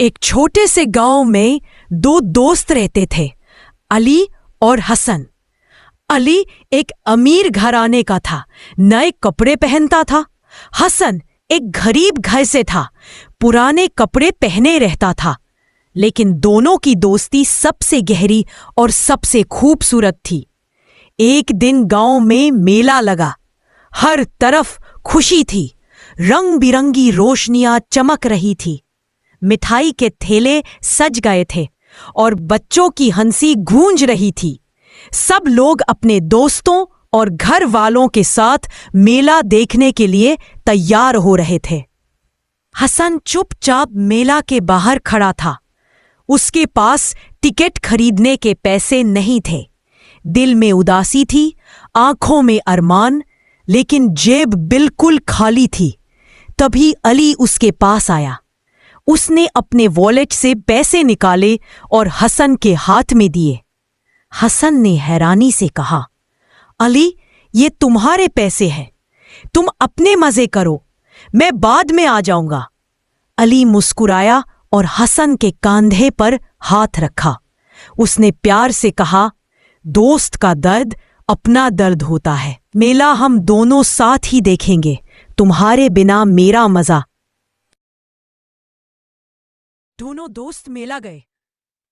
एक छोटे से गांव में दो दोस्त रहते थे, अली और हसन। अली एक अमीर घराने का था, नए कपड़े पहनता था। हसन एक गरीब घर से था, पुराने कपड़े पहने रहता था। लेकिन दोनों की दोस्ती सबसे गहरी और सबसे खूबसूरत थी। एक दिन गांव में मेला लगा। हर तरफ खुशी थी, रंग बिरंगी रोशनियां चमक रही थी। मिठाई के थैले सज गए थे और बच्चों की हंसी गूंज रही थी। सब लोग अपने दोस्तों और घर वालों के साथ मेला देखने के लिए तैयार हो रहे थे। हसन चुपचाप मेला के बाहर खड़ा था। उसके पास टिकट खरीदने के पैसे नहीं थे। दिल में उदासी थी, आंखों में अरमान, लेकिन जेब बिल्कुल खाली थी। तभी अली उसके पास आया। उसने अपने वॉलेट से पैसे निकाले और हसन के हाथ में दिए। हसन ने हैरानी से कहा, अली, ये तुम्हारे पैसे हैं, तुम अपने मजे करो, मैं बाद में आ जाऊंगा। अली मुस्कुराया और हसन के कंधे पर हाथ रखा। उसने प्यार से कहा, दोस्त का दर्द अपना दर्द होता है। मेला हम दोनों साथ ही देखेंगे, तुम्हारे बिना मेरा मजा। दोनों दोस्त मेला गए,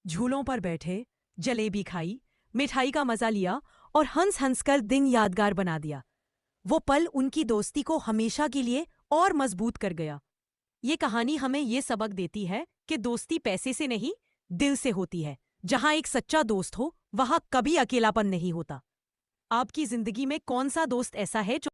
झूलों पर बैठे, जलेबी खाई, मिठाई का मजा लिया और हंस हंसकर दिन यादगार बना दिया। वो पल उनकी दोस्ती को हमेशा के लिए और मजबूत कर गया। ये कहानी हमें ये सबक देती है कि दोस्ती पैसे से नहीं, दिल से होती है। जहां एक सच्चा दोस्त हो, वहां कभी अकेलापन नहीं होता। आपकी जिंदगी में कौन सा दोस्त ऐसा है जो